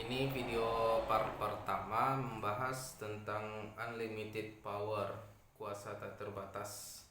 Ini video part pertama membahas tentang unlimited power, kuasa tak terbatas.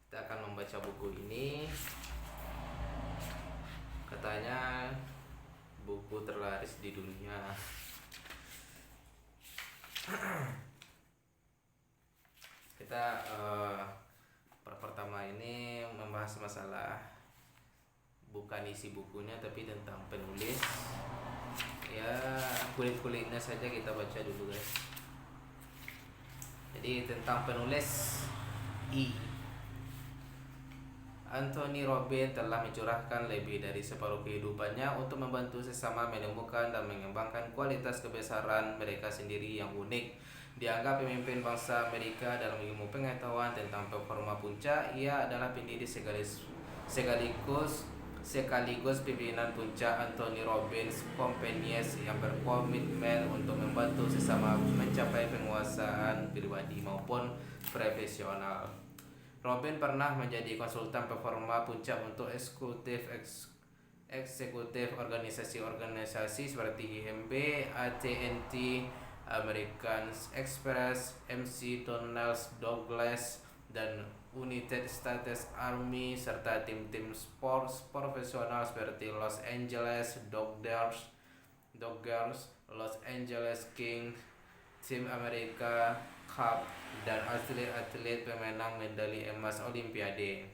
Kita akan membaca buku ini. Katanya buku terlaris di dunia. Kita part pertama ini membahas masalah bukan isi bukunya tapi tentang penulis. Ya, kulit-kulitnya saja kita baca dulu, guys. Jadi tentang penulis Anthony Robbins telah mencurahkan lebih dari separuh kehidupannya untuk membantu sesama menemukan dan mengembangkan kualitas kebesaran mereka sendiri yang unik. Dianggap pemimpin bangsa Amerika dalam ilmu pengetahuan tentang performa puncak, ia adalah pendiri sekaligus pimpinan puncak Anthony Robbins Companies yang berkomitmen untuk membantu sesama mencapai penguasaan pribadi maupun profesional. Robbins pernah menjadi konsultan performa puncak untuk eksekutif organisasi-organisasi seperti IMB, AT&T, American Express, McDonald's, Douglas, dan United States Army, serta tim-tim sports profesional seperti Los Angeles Dodgers, Los Angeles Kings, tim Amerika Cup, dan atlet-atlet pemenang medali emas Olimpiade.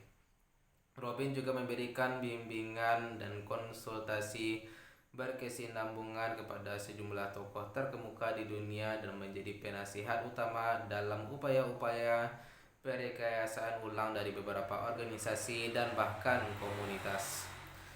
Robin juga memberikan bimbingan dan konsultasi berkesinambungan kepada sejumlah tokoh terkemuka di dunia dan menjadi penasihat utama dalam upaya-upaya perekayasaan ulang dari beberapa organisasi dan bahkan komunitas.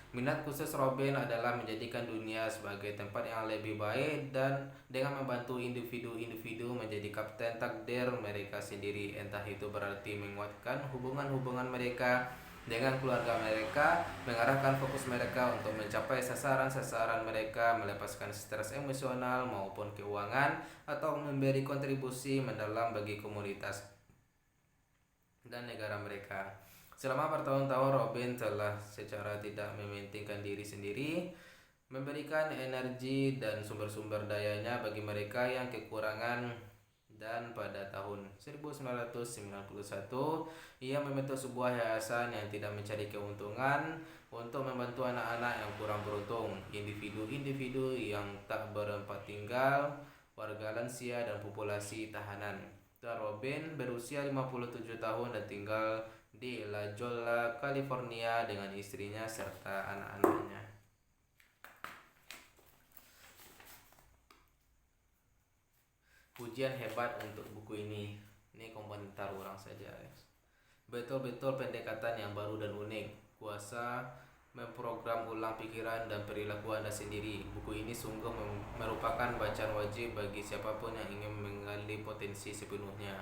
Minat khusus Robin adalah menjadikan dunia sebagai tempat yang lebih baik dan dengan membantu individu-individu menjadi kapten takdir mereka sendiri, entah itu berarti menguatkan hubungan-hubungan mereka dengan keluarga mereka, mengarahkan fokus mereka untuk mencapai sasaran-sasaran mereka, melepaskan stres emosional maupun keuangan, atau memberi kontribusi mendalam bagi komunitas dan negara mereka. Selama bertahun-tahun, Robin telah secara tidak mementingkan diri sendiri, memberikan energi dan sumber-sumber dayanya bagi mereka yang kekurangan, dan pada tahun 1991 ia membentuk sebuah yayasan yang tidak mencari keuntungan untuk membantu anak-anak yang kurang beruntung, individu-individu yang tak bertempat tinggal, warga lansia, dan populasi tahanan. Dan Robin berusia 57 tahun dan tinggal di La Jolla, California dengan istrinya serta anak-anaknya. Pujian hebat untuk buku ini. Ini komentar orang saja, guys. Betul-betul pendekatan yang baru dan unik. Kuasa memprogram ulang pikiran dan perilaku Anda sendiri. Buku ini sungguh merupakan bacaan wajib bagi siapapun yang ingin menggali potensi sepenuhnya.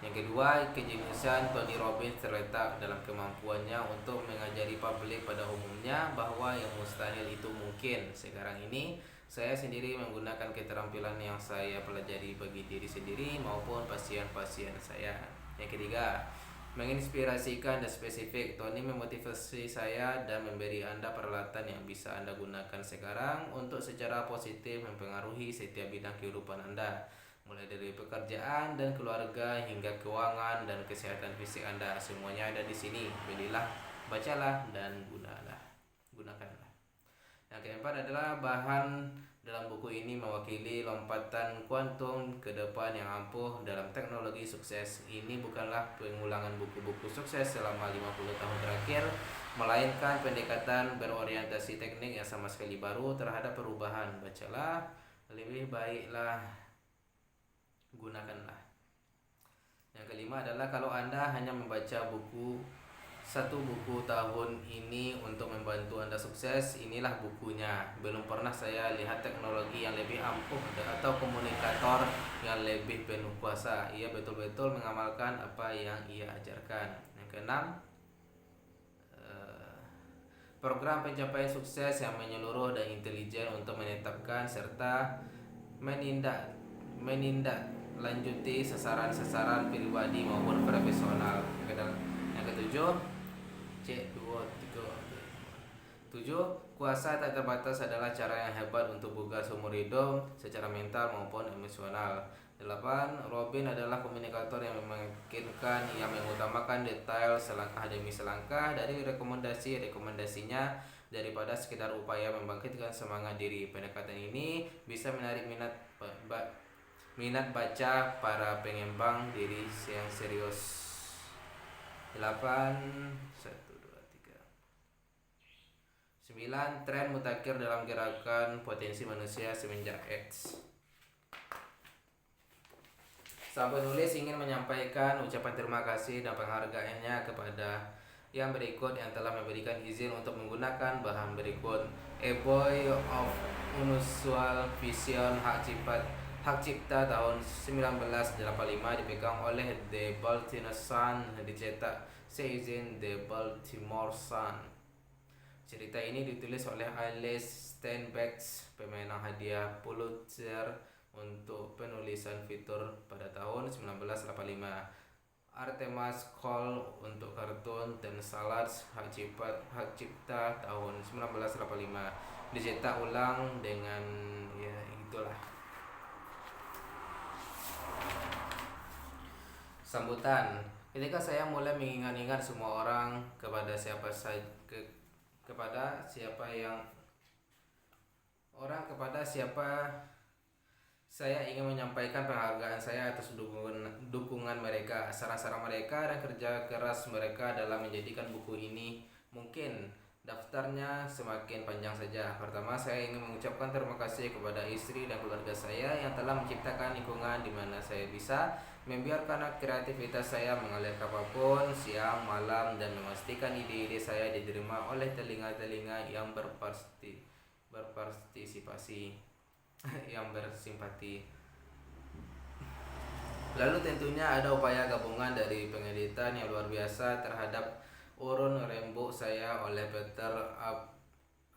Yang kedua, kejeniusan Tony Robbins terletak dalam kemampuannya untuk mengajari publik pada umumnya bahwa yang mustahil itu mungkin. Sekarang ini, saya sendiri menggunakan keterampilan yang saya pelajari bagi diri sendiri maupun pasien-pasien saya. Yang ketiga, menginspirasikan dan spesifik. Tony memotivasi saya dan memberi Anda peralatan yang bisa Anda gunakan sekarang untuk secara positif mempengaruhi setiap bidang kehidupan Anda, mulai dari pekerjaan dan keluarga hingga keuangan dan kesehatan fisik Anda. Semuanya ada di sini. Belilah, bacalah, dan gunakanlah. Yang keempat adalah bahan dalam buku ini mewakili lompatan kuantum ke depan yang ampuh dalam teknologi sukses. Ini bukanlah pengulangan buku-buku sukses selama 50 tahun terakhir, melainkan pendekatan berorientasi teknik yang sama sekali baru terhadap perubahan. Bacalah, lebih baiklah, gunakanlah. Yang kelima adalah kalau Anda hanya membaca satu buku tahun ini untuk membantu Anda sukses, inilah bukunya. Belum pernah saya lihat teknologi yang lebih ampuh atau komunikator yang lebih penuh kuasa. Ia betul-betul mengamalkan apa yang ia ajarkan. Yang keenam, program pencapaian sukses yang menyeluruh dan intelijen untuk menetapkan serta menindaklanjuti sasaran-sasaran pribadi maupun profesional. Yang ketujuh, 7. Kuasa tak terbatas adalah cara yang hebat untuk bugar seumur hidup secara mental maupun emosional. 8. Robin adalah komunikator yang memungkinkan, yang mengutamakan detail selangkah demi selangkah dari rekomendasinya daripada sekedar upaya membangkitkan semangat diri. Pendekatan ini bisa menarik minat baca para pengembang diri yang serius. 8. 9. Tren mutakhir dalam gerakan potensi manusia semenjak X. Sang penulis ingin menyampaikan ucapan terima kasih dan penghargaannya kepada yang berikut yang telah memberikan izin untuk menggunakan bahan berikut. A Boy of Unusual Vision hak cipta tahun 1985 dipegang oleh The Baltimore Sun, dicetak seizin The Baltimore Sun. Cerita ini ditulis oleh Alice Steinbeck, pemenang hadiah Pulitzer untuk penulisan fitur pada tahun 1985. Artemas Cole untuk kartun dan Salads hak cipta tahun 1985. Dicetak ulang dengan itulah. Sambutan. Ketika saya mulai mengingat-ingat semua orang kepada siapa saya ingin menyampaikan penghargaan saya atas dukungan mereka, saran-saran mereka, dan kerja keras mereka dalam menjadikan buku ini mungkin. Daftarnya semakin panjang saja. Pertama, saya ingin mengucapkan terima kasih kepada istri dan keluarga saya yang telah menciptakan lingkungan di mana saya bisa membiarkan kreativitas saya mengalir kapanpun, siang, malam, dan memastikan ide-ide saya diterima oleh telinga-telinga yang berpartisipasi, yang bersimpati. Lalu tentunya ada upaya gabungan dari pengeditan yang luar biasa terhadap urun rembuk saya oleh Peter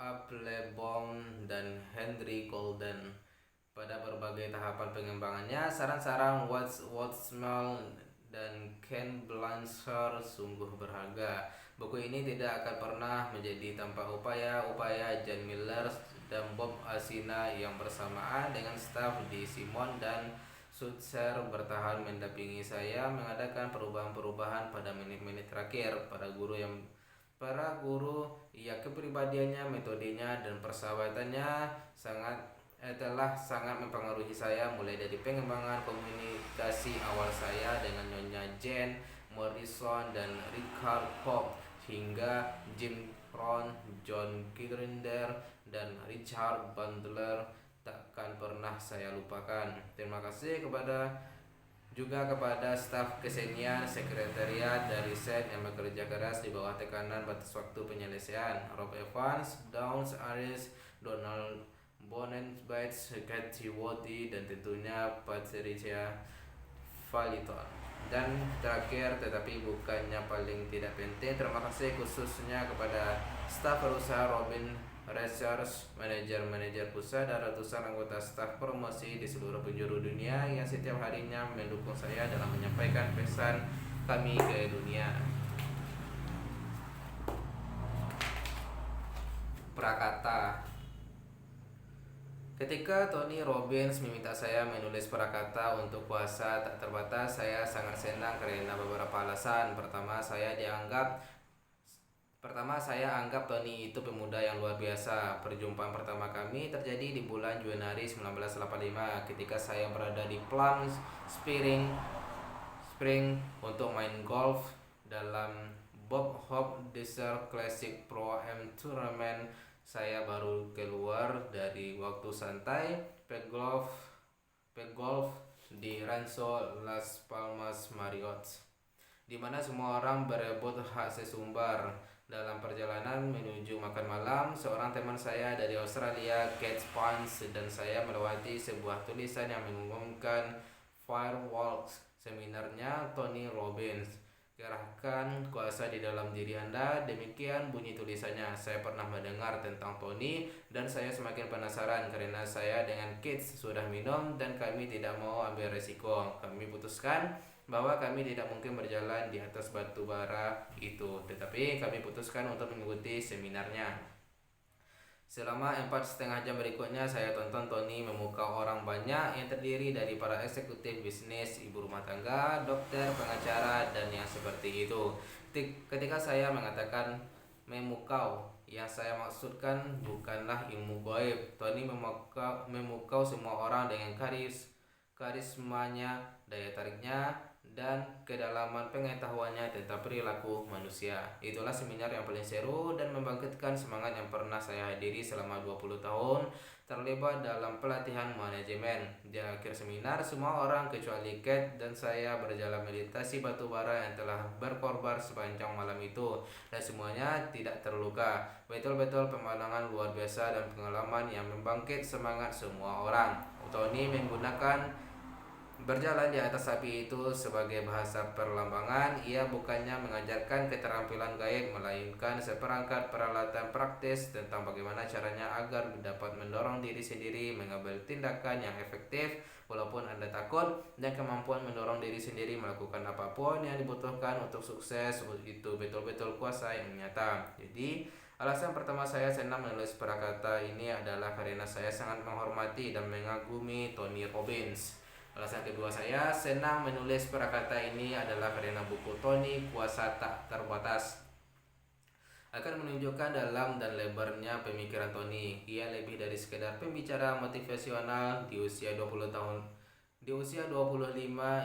Applebaum dan Henry Golden. Pada berbagai tahapan pengembangannya, saran-saran Wattsmell dan Ken Blanchard sungguh berharga. Buku ini tidak akan pernah menjadi tanpa upaya-upaya John Miller dan Bob Asina yang bersamaan dengan staf di Simon dan Sutzer bertahan mendampingi saya mengadakan perubahan-perubahan pada menit-menit terakhir. Para guru, kepribadiannya, metodenya, dan persahabatannya telah sangat mempengaruhi saya, mulai dari pengembangan komunikasi awal saya dengan Nyonya Jane Morrison dan Richard Cobb hingga Jim Rohn, John Grinder, dan Richard Bandler takkan pernah saya lupakan. Terima kasih juga kepada staf kesenian, sekretariat, dan riset yang bekerja keras di bawah tekanan batas waktu penyelesaian. Rob Evans, Downs Aris, Donald Bonenbates, Kathy Wody, dan tentunya Patricia Valiton. Dan terakhir tetapi bukannya paling tidak penting, terima kasih khususnya kepada staf perusahaan Robin Research, manajer-manajer pusat, dan ratusan anggota staf promosi di seluruh penjuru dunia yang setiap harinya mendukung saya dalam menyampaikan pesan kami ke dunia. Prakata. Ketika Tony Robbins meminta saya menulis prakata untuk kuasa tak terbatas, saya sangat senang karena beberapa alasan. Pertama, saya anggap Tony itu pemuda yang luar biasa. Perjumpaan pertama kami terjadi di bulan Januari 1985 ketika saya berada di Plum Spring untuk main golf dalam Bob Hope Desert Classic Pro Am Tournament. Saya baru keluar dari waktu santai pet golf di Rancho Las Palmas Marriott, di mana semua orang berebut hak sesumbar. Dalam perjalanan menuju makan malam, seorang teman saya dari Australia, Kate Spence, dan saya melewati sebuah tulisan yang mengumumkan Fireworks seminarnya Tony Robbins. Kerahkan kuasa di dalam diri Anda, demikian bunyi tulisannya. Saya pernah mendengar tentang Tony dan saya semakin penasaran karena saya dengan Kate sudah minum dan kami tidak mau ambil resiko. Kami putuskan bahwa kami tidak mungkin berjalan di atas batu bara itu, tetapi kami putuskan untuk mengikuti seminarnya. Selama 4,5 jam berikutnya saya tonton Tony memukau orang banyak yang terdiri dari para eksekutif bisnis, ibu rumah tangga, dokter, pengacara, dan yang seperti itu. Ketika saya mengatakan memukau, yang saya maksudkan bukanlah ilmu gaib. Tony memukau semua orang dengan karismanya, daya tariknya, dan kedalaman pengetahuannya tentang perilaku manusia. Itulah seminar yang paling seru dan membangkitkan semangat yang pernah saya hadiri selama 20 tahun terlibat dalam pelatihan manajemen. Di akhir seminar, semua orang kecuali Kate dan saya berjalan meditasi batu bara yang telah berkorban sepanjang malam itu, dan semuanya tidak terluka. Betul-betul pemandangan luar biasa dan pengalaman yang membangkit semangat semua orang. Tony menggunakan berjalan di atas api itu sebagai bahasa perlambangan. Ia bukannya mengajarkan keterampilan gaib, melainkan seperangkat peralatan praktis tentang bagaimana caranya agar dapat mendorong diri sendiri mengambil tindakan yang efektif walaupun Anda takut, dan kemampuan mendorong diri sendiri melakukan apapun yang dibutuhkan untuk sukses itu betul-betul kuasa yang nyata. Jadi alasan pertama saya senang menulis prakata ini adalah karena saya sangat menghormati dan mengagumi Tony Robbins. Alasan kedua saya senang menulis prakata ini adalah karena buku Tony Kuasa Tak Terbatas akan menunjukkan dalam dan lebarnya pemikiran Tony. Ia lebih dari sekedar pembicara motivasional. Di usia 20 tahun Di usia 25,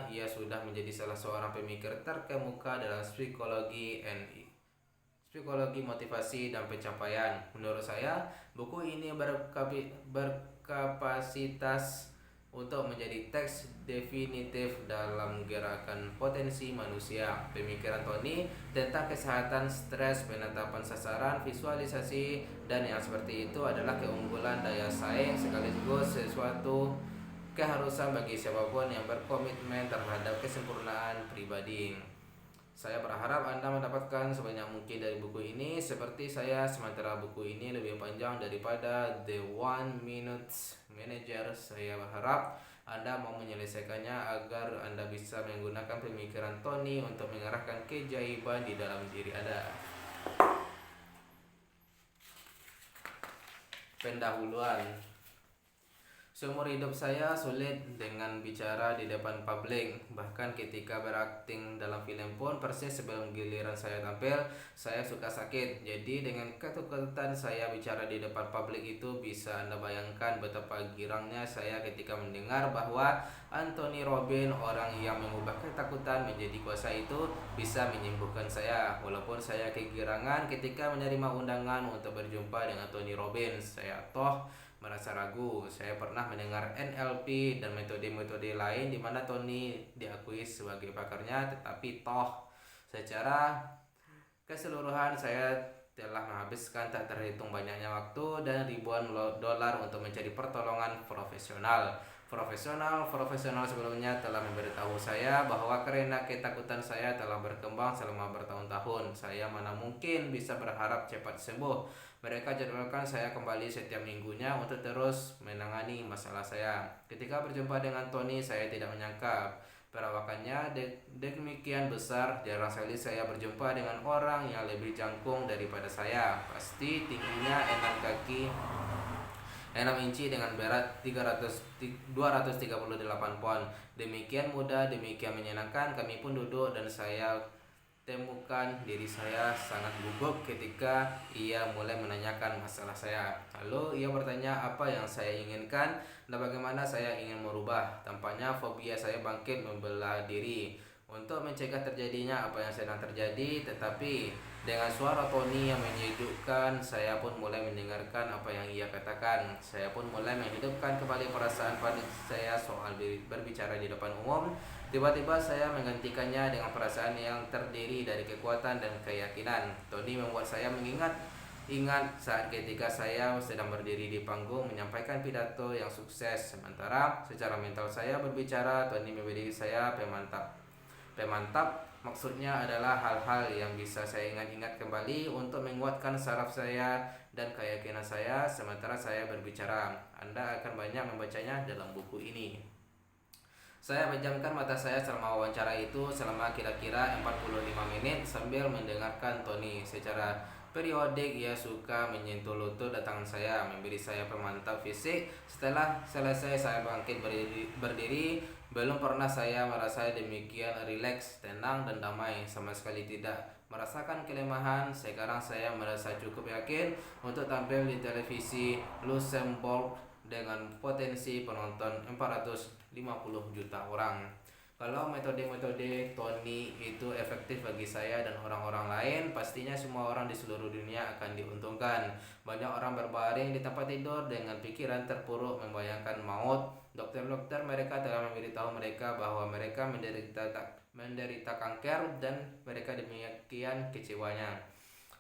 ia sudah menjadi salah seorang pemikir terkemuka dalam psikologi motivasi dan pencapaian. Menurut saya, buku ini berkapasitas untuk menjadi teks definitif dalam gerakan potensi manusia. Pemikiran Tony tentang kesehatan, stres, penetapan sasaran, visualisasi, dan yang seperti itu adalah keunggulan daya saing sekaligus sesuatu keharusan bagi siapapun yang berkomitmen terhadap kesempurnaan pribadi. Saya berharap Anda mendapatkan sebanyak mungkin dari buku ini seperti saya, sementara buku ini lebih panjang daripada The 1 Minute Manager. Saya berharap Anda mau menyelesaikannya agar Anda bisa menggunakan pemikiran Tony untuk mengarahkan keajaiban di dalam diri Anda. Pendahuluan. Seumur hidup saya sulit dengan bicara di depan publik. Bahkan ketika berakting dalam film pun, persis sebelum giliran saya tampil, saya suka sakit. Jadi dengan ketakutan saya bicara di depan publik itu, bisa Anda bayangkan betapa girangnya saya ketika mendengar bahwa Anthony Robbins, orang yang mengubah ketakutan menjadi kuasa itu, bisa menyembuhkan saya. Walaupun saya kegirangan ketika menerima undangan untuk berjumpa dengan Tony Robbins, saya merasa ragu. Saya pernah mendengar NLP dan metode-metode lain di mana Tony diakui sebagai pakarnya, tetapi secara keseluruhan saya telah menghabiskan tak terhitung banyaknya waktu dan ribuan dolar untuk mencari pertolongan profesional. Profesional sebelumnya telah memberitahu saya bahwa karena ketakutan saya telah berkembang selama bertahun-tahun, saya mana mungkin bisa berharap cepat sembuh. Mereka jadwalkan saya kembali setiap minggunya untuk terus menangani masalah saya. Ketika berjumpa dengan Tony, saya tidak menyangka perawakannya demikian besar. Jarang sekali saya berjumpa dengan orang yang lebih jangkung daripada saya. Pasti tingginya 6 inci dengan berat 238 pon. Demikian mudah, demikian menyenangkan. Kami pun duduk dan saya temukan diri saya sangat gugup ketika ia mulai menanyakan masalah saya. Lalu ia bertanya apa yang saya inginkan dan bagaimana saya ingin merubah. Tampaknya fobia saya bangkit membela diri untuk mencegah terjadinya apa yang sedang terjadi. Tetapi dengan suara Tony yang menyejukkan, saya pun mulai mendengarkan apa yang ia katakan. Saya pun mulai menghidupkan kembali perasaan panik saya soal berbicara di depan umum. Tiba-tiba saya menggantikannya dengan perasaan yang terdiri dari kekuatan dan keyakinan. Tony membuat saya ingat saat ketika saya sedang berdiri di panggung menyampaikan pidato yang sukses. Sementara secara mental saya berbicara, Tony memberi saya pemantap. Maksudnya adalah hal-hal yang bisa saya ingat-ingat kembali untuk menguatkan saraf saya dan keyakinan saya sementara saya berbicara. Anda akan banyak membacanya dalam buku ini. Saya menjamkan mata saya selama wawancara itu selama kira-kira 45 menit sambil mendengarkan Tony secara Periodik ia suka menyentuh lutut dan tangan saya, memberi saya pemantau fisik. Setelah selesai saya bangkit berdiri. Belum pernah saya merasa demikian rileks, tenang dan damai. Sama sekali tidak merasakan kelemahan. Sekarang saya merasa cukup yakin untuk tampil di televisi Luxembourg dengan potensi penonton 450 juta orang. Kalau metode-metode Tony itu efektif bagi saya dan orang-orang lain, pastinya semua orang di seluruh dunia akan diuntungkan. Banyak orang berbaring di tempat tidur dengan pikiran terpuruk membayangkan maut. Dokter-dokter mereka telah memberitahu mereka bahwa mereka menderita kanker dan mereka demikian kecewanya,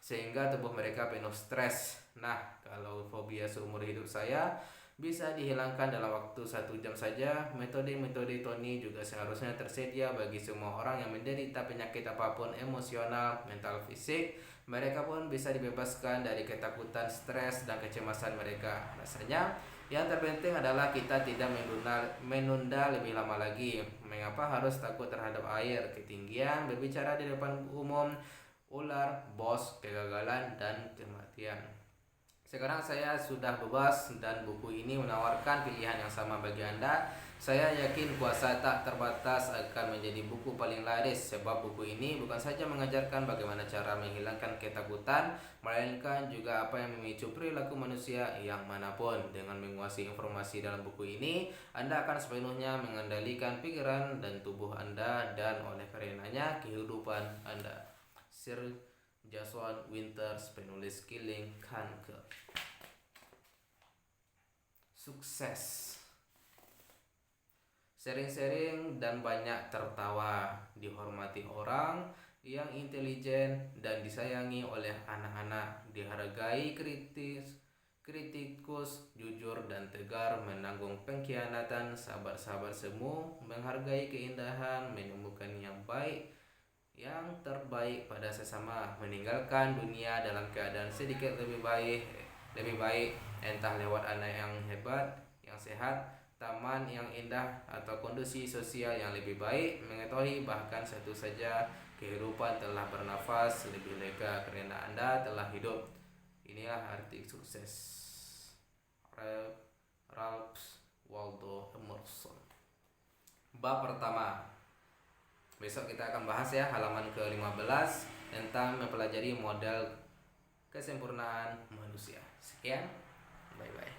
sehingga tubuh mereka penuh stres. Nah, kalau fobia seumur hidup saya bisa dihilangkan dalam waktu 1 jam saja. Metode-metode Tony juga seharusnya tersedia bagi semua orang yang menderita penyakit apapun, emosional, mental, fisik. Mereka pun bisa dibebaskan dari ketakutan, stres, dan kecemasan mereka. Rasanya yang terpenting adalah kita tidak menunda lebih lama lagi. Mengapa harus takut terhadap air, ketinggian, berbicara di depan umum, ular, bos, kegagalan, dan kematian? Sekarang saya sudah bebas dan buku ini menawarkan pilihan yang sama bagi Anda. Saya yakin kuasa tak terbatas akan menjadi buku paling laris, sebab buku ini bukan saja mengajarkan bagaimana cara menghilangkan ketakutan, melainkan juga apa yang memicu perilaku manusia yang manapun. Dengan menguasai informasi dalam buku ini, Anda akan sepenuhnya mengendalikan pikiran dan tubuh Anda, dan oleh karenanya kehidupan Anda. Sir Jason Winters, penulis Killing Kanker. Sukses. Sering-sering dan banyak tertawa, dihormati orang yang intelijen dan disayangi oleh anak-anak, dihargai kritikus, jujur dan tegar, menanggung pengkhianatan, sabar-sabar semu, menghargai keindahan, menemukan yang baik, yang terbaik pada sesama, meninggalkan dunia dalam keadaan sedikit lebih baik, entah lewat anak yang hebat, yang sehat, taman yang indah, atau kondisi sosial yang lebih baik, mengetahui bahkan satu saja kehidupan telah bernafas lebih lega karena Anda telah hidup. Inilah arti sukses. Ralph Waldo Emerson. Bab pertama. Besok kita akan bahas ya halaman ke-15 tentang mempelajari model kesempurnaan manusia. Sekian, bye bye.